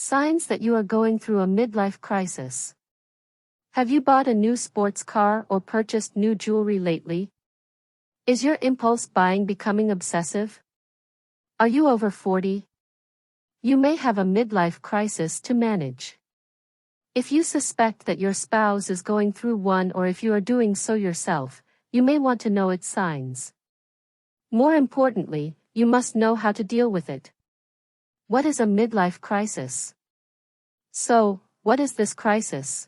Signs that you are going through a midlife crisis. Have you bought a new sports car or purchased new jewelry lately? Is your impulse buying becoming obsessive? Are you over 40? You may have a midlife crisis to manage. If you suspect that your spouse is going through one, or if you are doing so yourself, you may want to know its signs. More importantly, you must know how to deal with it. What is a midlife crisis? So, what is this crisis?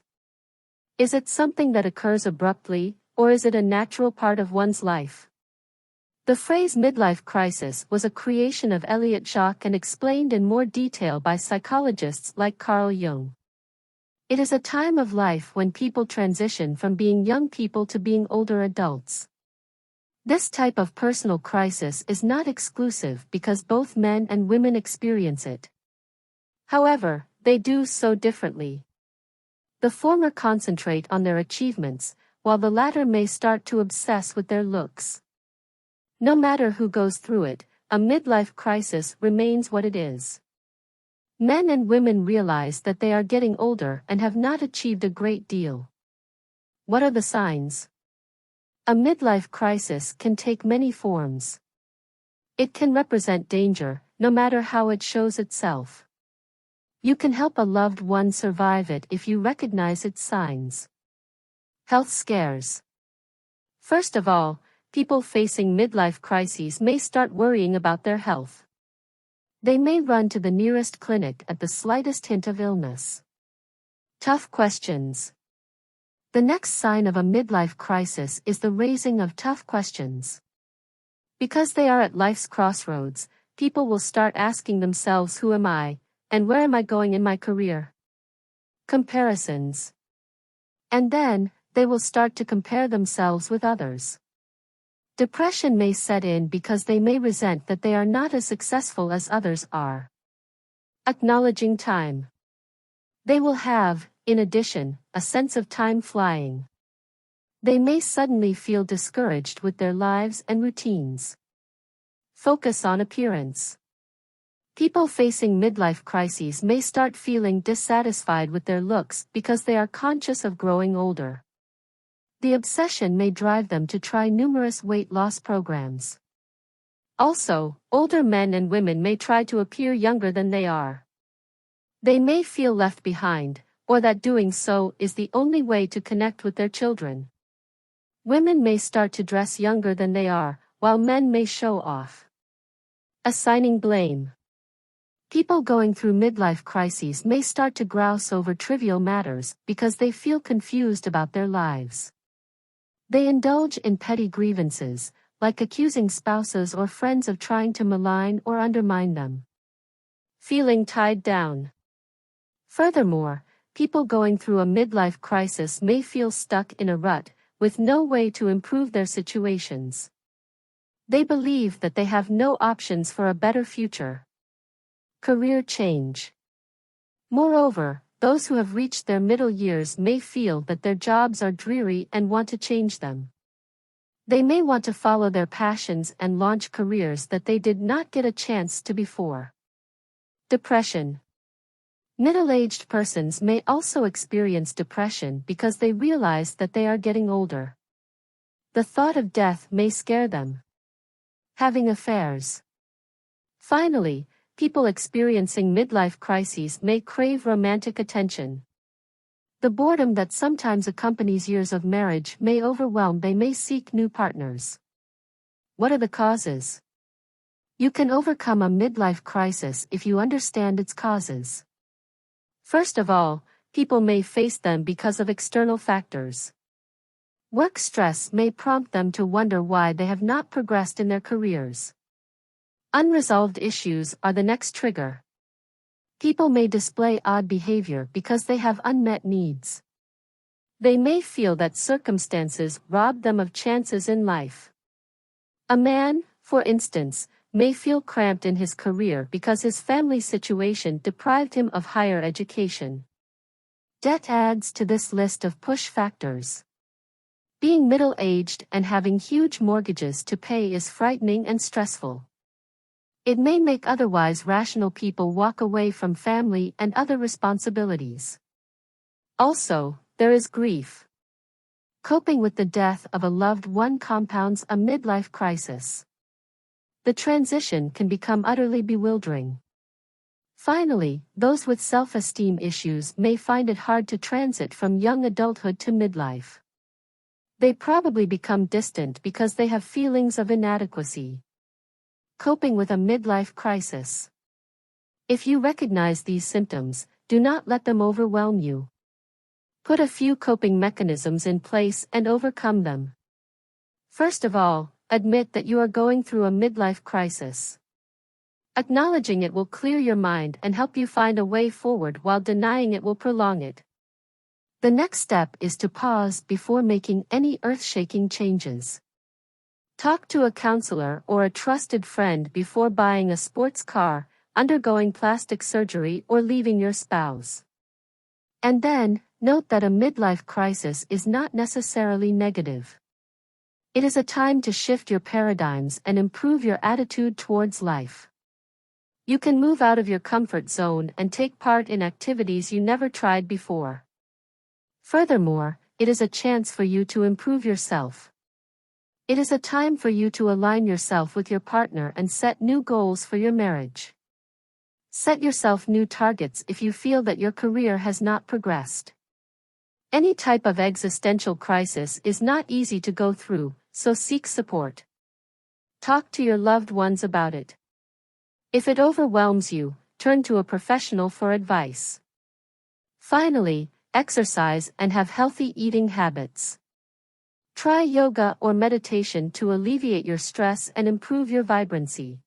Is it something that occurs abruptly, or is it a natural part of one's life? The phrase midlife crisis was a creation of Elliot Jacques and explained in more detail by psychologists like Carl Jung. It is a time of life when people transition from being young people to being older adults. This type of personal crisis is not exclusive because both men and women experience it. However, they do so differently. The former concentrate on their achievements, while the latter may start to obsess with their looks. No matter who goes through it, a midlife crisis remains what it is. Men and women realize that they are getting older and have not achieved a great deal. What are the signs? A midlife crisis can take many forms. It can represent danger, no matter how it shows itself. You can help a loved one survive it if you recognize its signs. Health scares. First of all, people facing midlife crises may start worrying about their health. They may run to the nearest clinic at the slightest hint of illness. Tough questions. The next sign of a midlife crisis is the raising of tough questions. Because they are at life's crossroads, people will start asking themselves, who am I, and where am I going in my career? Comparisons. And then, they will start to compare themselves with others. Depression may set in because they may resent that they are not as successful as others are. Acknowledging time. They will have, in addition, a sense of time flying. They may suddenly feel discouraged with their lives and routines. Focus on appearance. People facing midlife crises may start feeling dissatisfied with their looks because they are conscious of growing older. The obsession may drive them to try numerous weight loss programs. Also, older men and women may try to appear younger than they are. They may feel left behind, or that doing so is the only way to connect with their children. Women may start to dress younger than they are, while men may show off. Assigning blame. People going through midlife crises may start to grouse over trivial matters because they feel confused about their lives. They indulge in petty grievances, like accusing spouses or friends of trying to malign or undermine them. Feeling tied down. Furthermore, people going through a midlife crisis may feel stuck in a rut, with no way to improve their situations. They believe that they have no options for a better future. Career change. Moreover, those who have reached their middle years may feel that their jobs are dreary and want to change them. They may want to follow their passions and launch careers that they did not get a chance to before. Depression. Middle-aged persons may also experience depression because they realize that they are getting older. The thought of death may scare them. Having affairs. Finally, people experiencing midlife crises may crave romantic attention. The boredom that sometimes accompanies years of marriage may overwhelm. They may seek new partners. What are the causes? You can overcome a midlife crisis if you understand its causes. First of all, people may face them because of external factors. Work stress may prompt them to wonder why they have not progressed in their careers. Unresolved issues are the next trigger. People may display odd behavior because they have unmet needs. They may feel that circumstances rob them of chances in life. A man, for instance, may feel cramped in his career because his family situation deprived him of higher education. Debt adds to this list of push factors. Being middle-aged and having huge mortgages to pay is frightening and stressful. It may make otherwise rational people walk away from family and other responsibilities. Also, there is grief. Coping with the death of a loved one compounds a midlife crisis. The transition can become utterly bewildering. Finally, those with self-esteem issues may find it hard to transit from young adulthood to midlife. They probably become distant because they have feelings of inadequacy. Coping with a midlife crisis. If you recognize these symptoms, do not let them overwhelm you. Put a few coping mechanisms in place and overcome them. First of all, admit that you are going through a midlife crisis. Acknowledging it will clear your mind and help you find a way forward, while denying it will prolong it. The next step is to pause before making any earth-shaking changes. Talk to a counselor or a trusted friend before buying a sports car, undergoing plastic surgery, or leaving your spouse. And then, note that a midlife crisis is not necessarily negative. It is a time to shift your paradigms and improve your attitude towards life. You can move out of your comfort zone and take part in activities you never tried before. Furthermore, it is a chance for you to improve yourself. It is a time for you to align yourself with your partner and set new goals for your marriage. Set yourself new targets if you feel that your career has not progressed. Any type of existential crisis is not easy to go through, so seek support. Talk to your loved ones about it. If it overwhelms you, turn to a professional for advice. Finally, exercise and have healthy eating habits. Try yoga or meditation to alleviate your stress and improve your vibrancy.